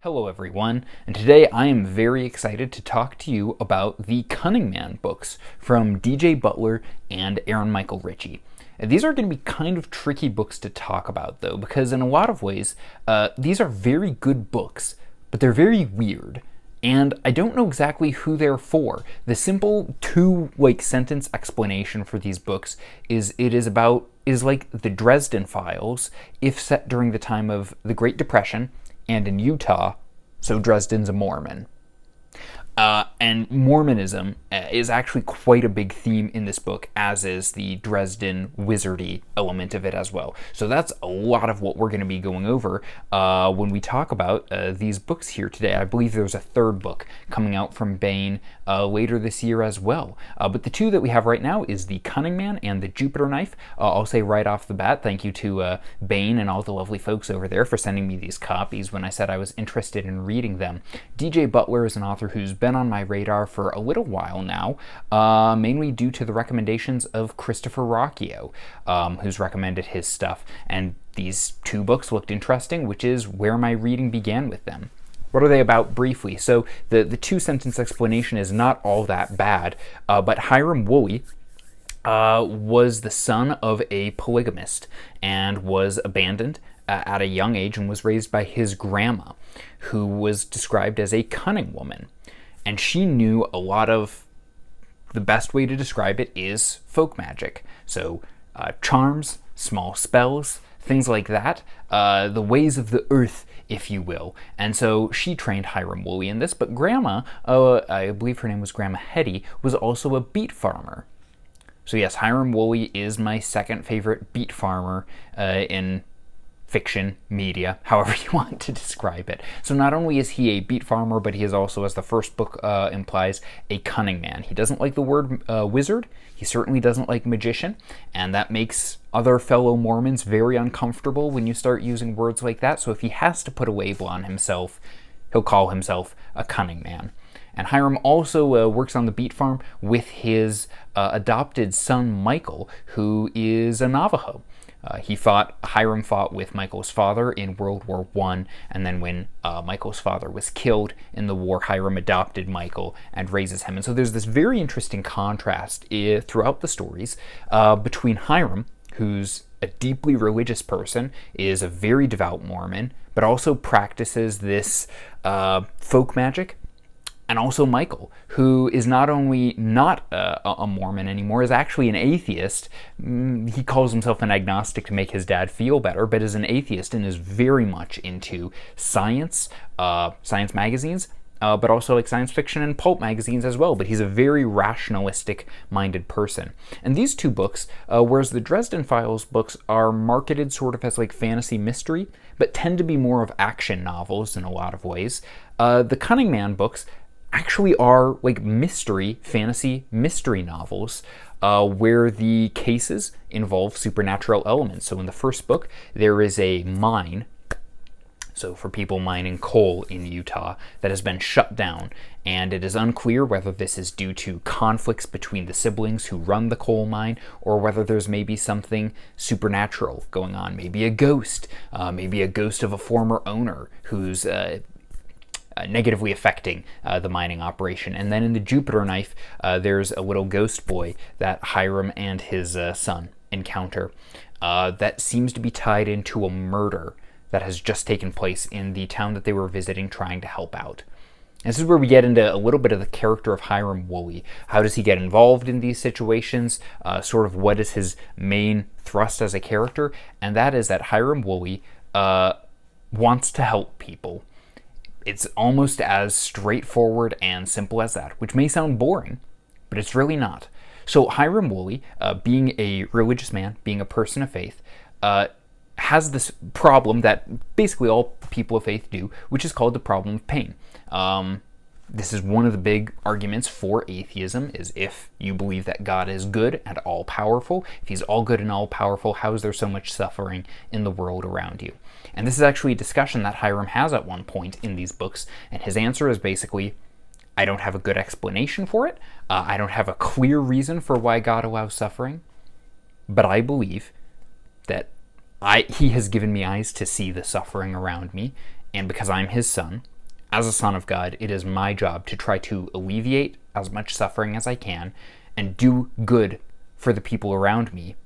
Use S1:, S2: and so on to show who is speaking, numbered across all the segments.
S1: Hello everyone, and today I am very excited to talk to you about the Cunning books from DJ Butler and Aaron Michael Ritchey. These are going to be kind of tricky books to talk about though, because in a lot of ways, these are very good books, but they're very weird. And I don't know exactly who they're for. The simple two-sentence explanation for these books is like the Dresden Files, if set during the time of the Great Depression, and in Utah, so Dresden's a Mormon. And Mormonism is actually quite a big theme in this book, as is the Dresden wizardy element of it as well. So that's a lot of what we're going to be going over when we talk about these books here today. I believe there's a third book coming out from Baen later this year as well. But the two that we have right now is the Cunning Man and the Jupiter Knife. I'll say right off the bat, thank you to Baen and all the lovely folks over there for sending me these copies when I said I was interested in reading them. DJ Butler is an author who's been on my radar for a little while now, mainly due to the recommendations of Christopher Rocchio, who's recommended his stuff. And these two books looked interesting, which is where my reading began with them. What are they about briefly? So the two-sentence explanation is not all that bad, but Hiram Woolley was the son of a polygamist and was abandoned at a young age and was raised by his grandma, who was described as a cunning woman. And she knew a lot of, the best way to describe it is folk magic. So charms, small spells, things like that, the ways of the earth, if you will. And so she trained Hiram Woolley in this, but Grandma, I believe her name was Grandma Hetty, was also a beet farmer. So yes, Hiram Woolley is my second favorite beet farmer in fiction, media, however you want to describe it. So not only is he a beet farmer, but he is also, as the first book implies, a cunning man. He doesn't like the word wizard. He certainly doesn't like magician, and that makes other fellow Mormons very uncomfortable when you start using words like that. So if he has to put a label on himself, he'll call himself a cunning man. And Hiram also works on the beet farm with his adopted son, Michael, who is a Navajo. Hiram fought with Michael's father in World War I, and then when Michael's father was killed in the war, Hiram adopted Michael and raises him. And so there's this very interesting contrast throughout the stories between Hiram, who's a deeply religious person, is a very devout Mormon, but also practices this folk magic, and also Michael, who is not only not a Mormon anymore, is actually an atheist. He calls himself an agnostic to make his dad feel better, but is an atheist and is very much into science, science magazines, but also like science fiction and pulp magazines as well. But he's a very rationalistic-minded person. And these two books, whereas the Dresden Files books are marketed sort of as like fantasy mystery, but tend to be more of action novels in a lot of ways, the Cunning Man books actually are like fantasy mystery novels, where the cases involve supernatural elements. So in the first book, there is a mine, so for people mining coal in Utah, that has been shut down, and it is unclear whether this is due to conflicts between the siblings who run the coal mine, or whether there's maybe something supernatural going on, maybe a ghost of a former owner who's negatively affecting the mining operation. And then in the Jupiter Knife, there's a little ghost boy that Hiram and his son encounter that seems to be tied into a murder that has just taken place in the town that they were visiting, trying to help out. And this is where we get into a little bit of the character of Hiram Woolley. How does he get involved in these situations? Sort of what is his main thrust as a character? And that is that Hiram Woolley wants to help people. It's almost as straightforward and simple as that, which may sound boring, but it's really not. So Hiram Woolley, being a religious man, being a person of faith, has this problem that basically all people of faith do, which is called the problem of pain. This is one of the big arguments for atheism, is if you believe that God is good and all-powerful, if he's all good and all-powerful, how is there so much suffering in the world around you? And this is actually a discussion that Hiram has at one point in these books, and his answer is basically, I don't have a good explanation for it, I don't have a clear reason for why God allows suffering, but I believe that he has given me eyes to see the suffering around me, And because I'm his son, as a son of God, it is my job to try to alleviate as much suffering as I can and do good for the people around me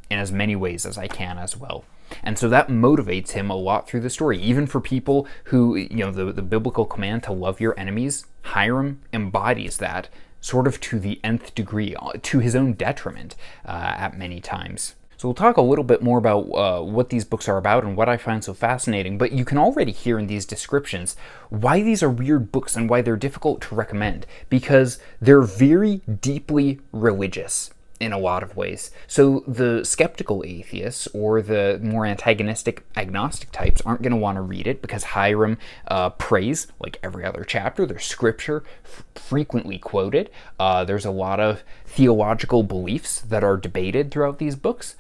S1: in as many ways as I can as well. And so that motivates him a lot through the story, even for people who, the biblical command to love your enemies. Hiram embodies that sort of to the nth degree, to his own detriment at many times. So we'll talk a little bit more about what these books are about and what I find so fascinating, but you can already hear in these descriptions why these are weird books and why they're difficult to recommend, because they're very deeply religious in a lot of ways. So the skeptical atheists or the more antagonistic agnostic types aren't going to want to read it because Hiram prays like every other chapter. There's scripture frequently quoted. There's a lot of theological beliefs that are debated throughout these books.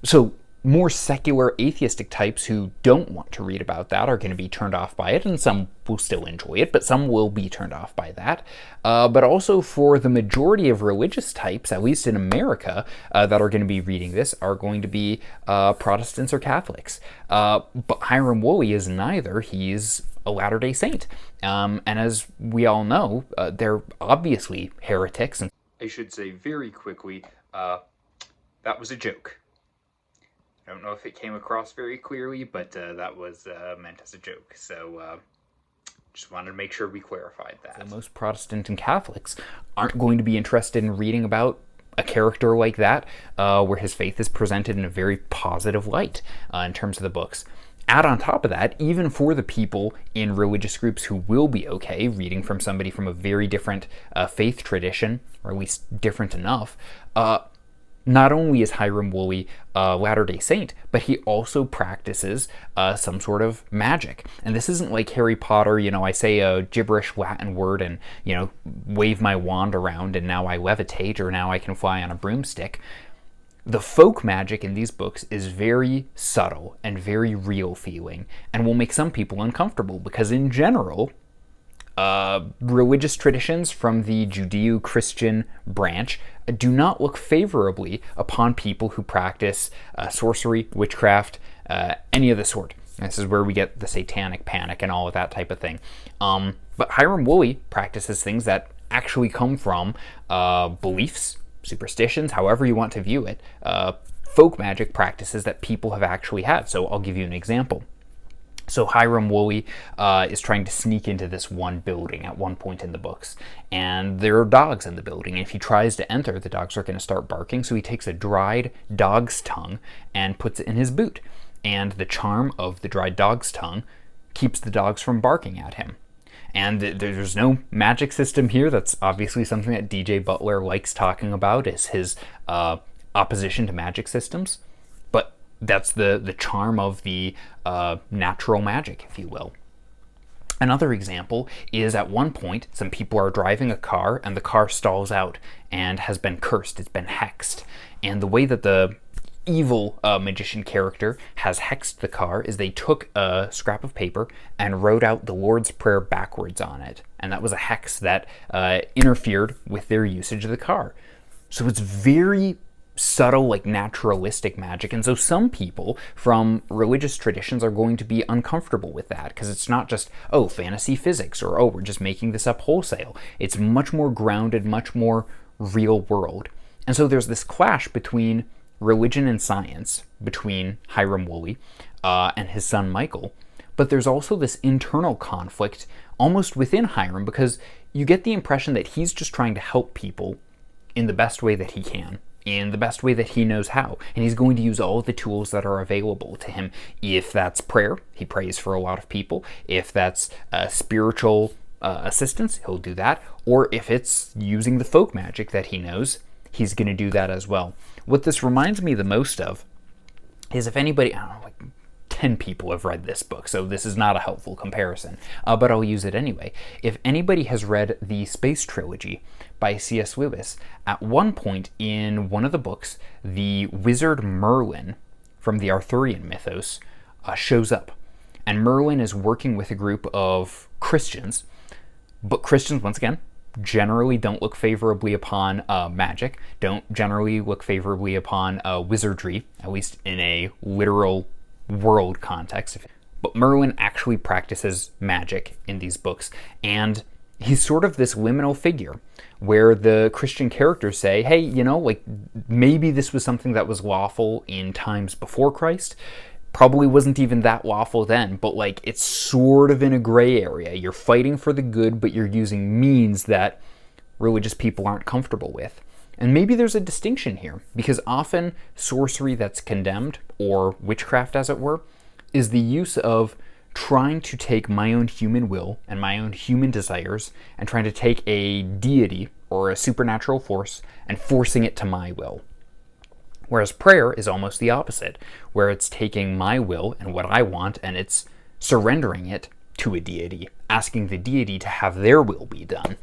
S1: So more secular atheistic types who don't want to read about that are going to be turned off by it, and some will still enjoy it, but some will be turned off by that. But also for the majority of religious types, at least in America, that are going to be reading this are going to be Protestants or Catholics. But Hiram Woolley is neither. He's a Latter-day Saint. And as we all know, they're obviously heretics. And I should say very quickly, that was a joke. I don't know if it came across very clearly, but that was meant as a joke. So just wanted to make sure we clarified that. So most Protestant and Catholics aren't going to be interested in reading about a character like that, where his faith is presented in a very positive light in terms of the books. Add on top of that, even for the people in religious groups who will be okay reading from somebody from a very different faith tradition, or at least different enough, not only is Hiram Woolley a Latter-day Saint, but he also practices some sort of magic. And this isn't like Harry Potter, I say a gibberish Latin word and, wave my wand around and now I levitate or now I can fly on a broomstick. The folk magic in these books is very subtle and very real feeling and will make some people uncomfortable because in general, religious traditions from the Judeo-Christian branch do not look favorably upon people who practice sorcery, witchcraft, any of the sort. This is where we get the satanic panic and all of that type of thing. But Hiram Woolley practices things that actually come from beliefs, superstitions, however you want to view it, folk magic practices that people have actually had. So I'll give you an example. So Hiram Woolley is trying to sneak into this one building at one point in the books, and there are dogs in the building, and if he tries to enter, the dogs are going to start barking, so he takes a dried dog's tongue and puts it in his boot, and the charm of the dried dog's tongue keeps the dogs from barking at him. And there's no magic system here. That's obviously something that DJ Butler likes talking about, is his opposition to magic systems. But that's the charm of the natural magic, if you will. Another example is at one point, some people are driving a car and the car stalls out and has been cursed, it's been hexed. And the way that the evil magician character has hexed the car is they took a scrap of paper and wrote out the Lord's Prayer backwards on it. And that was a hex that interfered with their usage of the car. So it's very subtle, like naturalistic magic, and so some people from religious traditions are going to be uncomfortable with that because it's not just, oh, fantasy physics, or oh, we're just making this up wholesale. It's much more grounded, much more real world. And so there's this clash between religion and science between Hiram Woolley and his son Michael, but there's also this internal conflict almost within Hiram because you get the impression that he's just trying to help people in the best way that he can, in the best way that he knows how. And he's going to use all of the tools that are available to him. If that's prayer, he prays for a lot of people. If that's spiritual assistance, he'll do that. Or if it's using the folk magic that he knows, he's going to do that as well. What this reminds me the most of is if anybody, I don't know, like 10 people have read this book, so this is not a helpful comparison, but I'll use it anyway. If anybody has read the Space Trilogy by C.S. Lewis, at one point in one of the books, the wizard Merlin from the Arthurian mythos shows up. And Merlin is working with a group of Christians, but Christians, once again, generally don't look favorably upon magic, don't generally look favorably upon wizardry, at least in a literal world context. But Merlin actually practices magic in these books, and he's sort of this liminal figure where the Christian characters say, hey, like maybe this was something that was lawful in times before Christ. Probably wasn't even that lawful then, but like it's sort of in a gray area. You're fighting for the good, but you're using means that religious people aren't comfortable with. And maybe there's a distinction here, because often sorcery that's condemned, or witchcraft as it were, is the use of trying to take my own human will and my own human desires and trying to take a deity or a supernatural force and forcing it to my will. Whereas prayer is almost the opposite, where it's taking my will and what I want and it's surrendering it to a deity, asking the deity to have their will be done.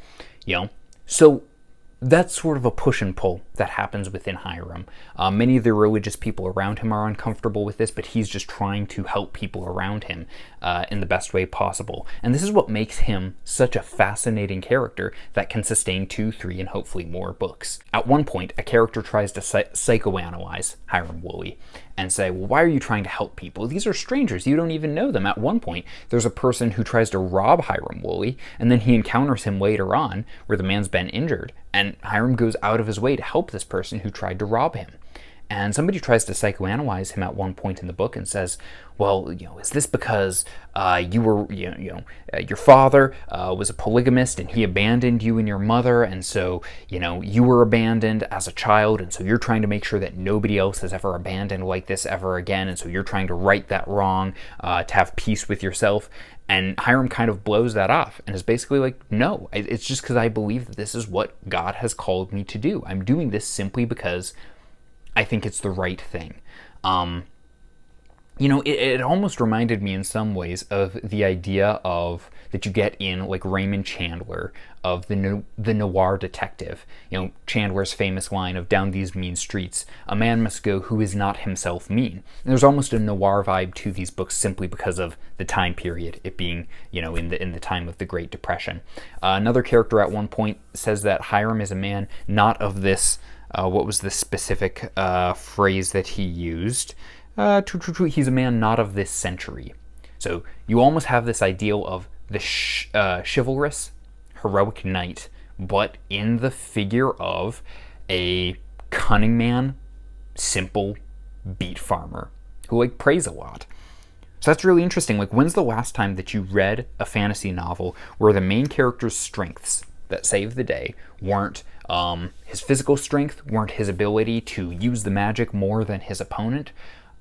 S1: So that's sort of a push and pull that happens within Hiram. Many of the religious people around him are uncomfortable with this, but he's just trying to help people around him in the best way possible. And this is what makes him such a fascinating character that can sustain 2, 3, and hopefully more books. At one point, a character tries to psychoanalyze Hiram Woolley and say, well, why are you trying to help people? These are strangers. You don't even know them. At one point, there's a person who tries to rob Hiram Woolley, and then he encounters him later on where the man's been injured, and Hiram goes out of his way to help this person who tried to rob him. And somebody tries to psychoanalyze him at one point in the book and says, well, is this because your father was a polygamist and he abandoned you and your mother, and so, you were abandoned as a child, and so you're trying to make sure that nobody else has ever abandoned like this ever again, and so you're trying to right that wrong, to have peace with yourself. And Hiram kind of blows that off and is basically like, no, it's just because I believe that this is what God has called me to do. I'm doing this simply because I think it's the right thing. It almost reminded me in some ways of the idea of that you get in like Raymond Chandler of the noir detective. Chandler's famous line of down these mean streets, a man must go who is not himself mean. And there's almost a noir vibe to these books simply because of the time period, it being, in the time of the Great Depression. Another character at one point says that Hiram is a man not of this, what was the specific phrase that he used? He's a man not of this century. So you almost have this ideal of the chivalrous, heroic knight, but in the figure of a cunning man, simple beet farmer who prays a lot. So that's really interesting. When's the last time that you read a fantasy novel where the main character's strengths that save the day weren't his physical strength, weren't his ability to use the magic more than his opponent?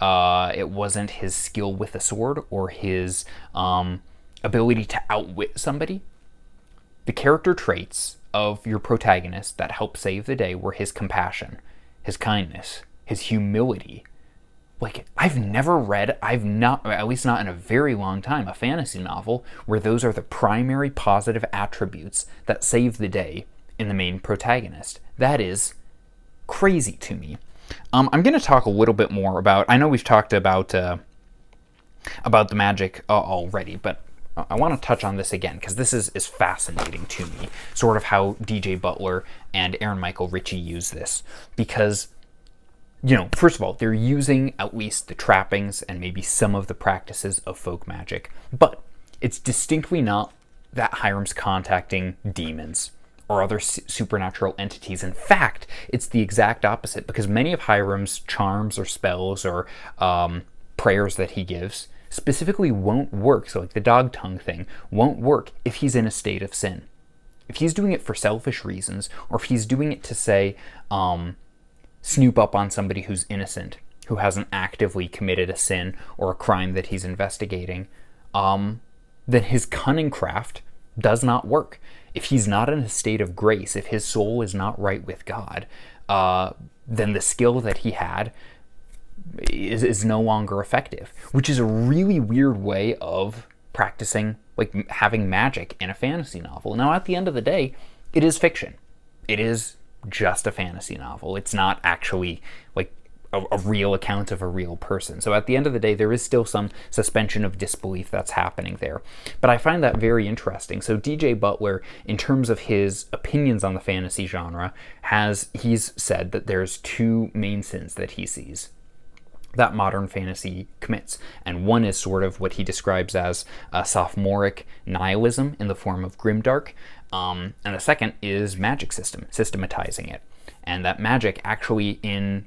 S1: It wasn't his skill with a sword or his ability to outwit somebody. The character traits of your protagonist that help save the day were his compassion, his kindness, his humility. I've never read, at least not in a very long time, a fantasy novel where those are the primary positive attributes that save the day in the main protagonist. That is crazy to me. I'm going to talk a little bit more about, I know we've talked about the magic already, but I want to touch on this again because this is fascinating to me, sort of how DJ Butler and Aaron Michael Ritchey use this. Because, first of all, they're using at least the trappings and maybe some of the practices of folk magic, but it's distinctly not that Hiram's contacting demons or other supernatural entities. In fact, it's the exact opposite, because many of Hiram's charms or spells or prayers that he gives specifically won't work. So the dog tongue thing won't work if he's in a state of sin. If he's doing it for selfish reasons, or if he's doing it to say, snoop up on somebody who's innocent, who hasn't actively committed a sin or a crime that he's investigating, then his cunning craft does not work. If he's not in a state of grace, if his soul is not right with God, then the skill that he had is no longer effective, which is a really weird way of practicing, having magic in a fantasy novel. Now, at the end of the day, it is fiction. It is just a fantasy novel. It's not actually a real account of a real person. So at the end of the day, there is still some suspension of disbelief that's happening there. But I find that very interesting. So DJ Butler, in terms of his opinions on the fantasy genre, he's said that there's 2 main sins that he sees. that modern fantasy commits. And one is sort of what he describes as a sophomoric nihilism in the form of grimdark, and the second is magic systematizing it. And that magic actually in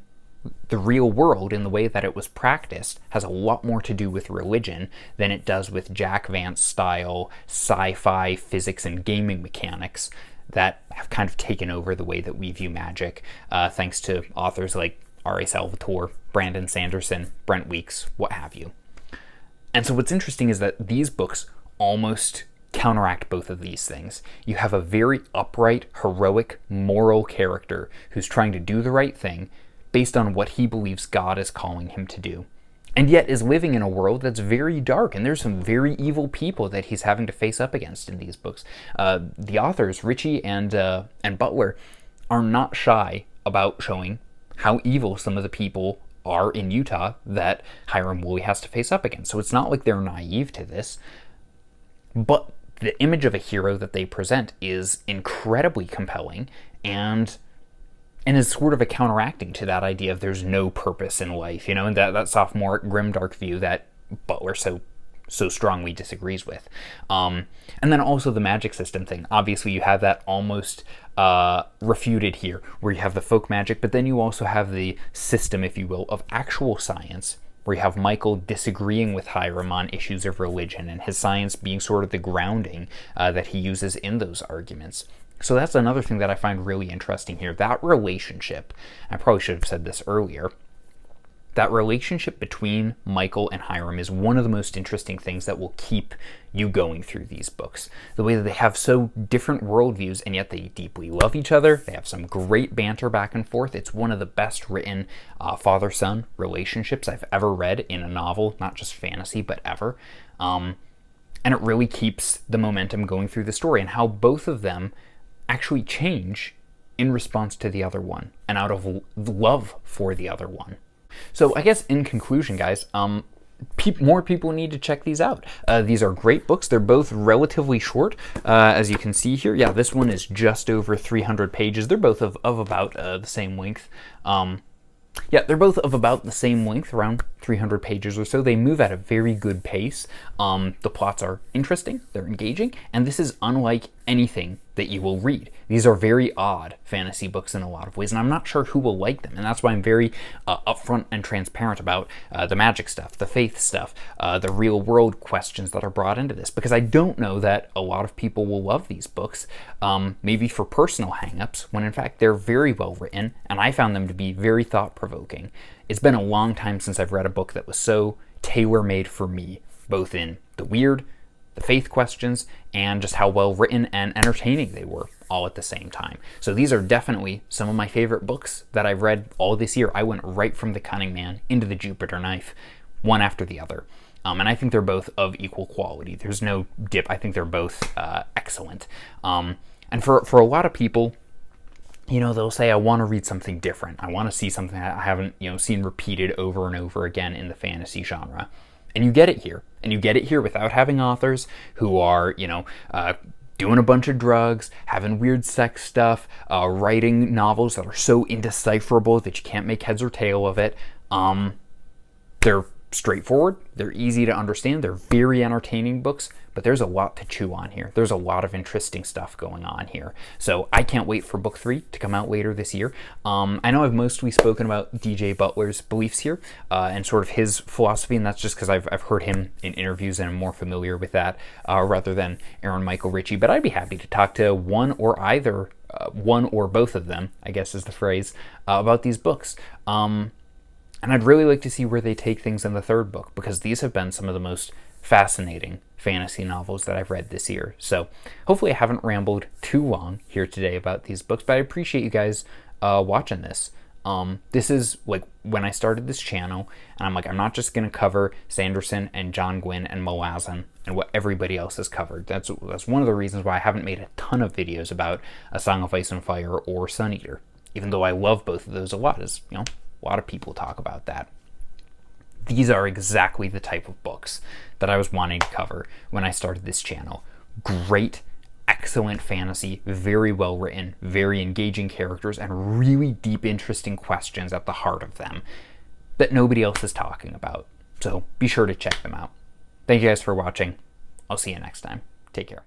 S1: the real world, in the way that it was practiced, has a lot more to do with religion than it does with Jack Vance style sci-fi physics and gaming mechanics that have kind of taken over the way that we view magic, thanks to authors like R.A. Salvatore, Brandon Sanderson, Brent Weeks, what have you. And so what's interesting is that these books almost counteract both of these things. You have a very upright, heroic, moral character who's trying to do the right thing based on what he believes God is calling him to do, and yet is living in a world that's very dark, and there's some very evil people that he's having to face up against in these books. The authors, Ritchey and Butler, are not shy about showing how evil some of the people are in Utah that Hiram Woolley has to face up against. So it's not like they're naive to this, but the image of a hero that they present is incredibly compelling and is sort of a counteracting to that idea of there's no purpose in life, and that sophomoric grimdark view that Butler so strongly disagrees with. And then also the magic system thing. Obviously you have that almost refuted here, where you have the folk magic, but then you also have the system, if you will, of actual science, where you have Michael disagreeing with Hiram on issues of religion, and his science being sort of the grounding that he uses in those arguments. So that's another thing that I find really interesting here. That relationship, I probably should have said this earlier, that relationship between Michael and Hiram is one of the most interesting things that will keep you going through these books. The way that they have so different worldviews, and yet they deeply love each other. They have some great banter back and forth. It's one of the best written father-son relationships I've ever read in a novel, not just fantasy, but ever. And it really keeps the momentum going through the story, and how both of them actually change in response to the other one and out of love for the other one. So I guess in conclusion, guys, more people need to check these out. These are great books. They're both relatively short, as you can see here. Yeah, this one is just over 300 pages. They're both of about the same length. Yeah, they're both of about the same length, around 300 pages or so. They move at a very good pace. The plots are interesting, they're engaging, and this is unlike anything that you will read. These are very odd fantasy books in a lot of ways, and I'm not sure who will like them, and that's why I'm very upfront and transparent about the magic stuff, the faith stuff, the real world questions that are brought into this, because I don't know that a lot of people will love these books, maybe for personal hangups, when in fact they're very well written, and I found them to be very thought-provoking. It's been a long time since I've read a book that was so tailor-made for me, both in the weird, the faith questions, and just how well written and entertaining they were all at the same time. So these are definitely some of my favorite books that I've read all this year. I went right from The Cunning Man into The Jupiter Knife, one after the other. And I think they're both of equal quality. There's no dip. I think they're both excellent. And for a lot of people, they'll say, I want to read something different. I want to see something I haven't, seen repeated over and over again in the fantasy genre. And you get it here. And you get it here without having authors who are, doing a bunch of drugs, having weird sex stuff, writing novels that are so indecipherable that you can't make heads or tail of it. They're straightforward. They're easy to understand. They're very entertaining books, but there's a lot to chew on here. There's a lot of interesting stuff going on here. So I can't wait for book 3 to come out later this year. I know I've mostly spoken about DJ Butler's beliefs here and sort of his philosophy, and that's just because I've heard him in interviews and I'm more familiar with that rather than Aaron Michael Ritchey. But I'd be happy to talk to one or both of them, I guess is the phrase, about these books. And I'd really like to see where they take things in the third book, because these have been some of the most fascinating fantasy novels that I've read this year. So hopefully I haven't rambled too long here today about these books, but I appreciate you guys watching this. This is like when I started this channel, and I'm like, I'm not just going to cover Sanderson and John Gwynne and Malazan and what everybody else has covered. That's one of the reasons why I haven't made a ton of videos about A Song of Ice and Fire or Sun Eater, even though I love both of those a lot, as a lot of people talk about that. These are exactly the type of books that I was wanting to cover when I started this channel. Great, excellent fantasy, very well written, very engaging characters, and really deep, interesting questions at the heart of them. that nobody else is talking about. So be sure to check them out. Thank you guys for watching. I'll see you next time. Take care.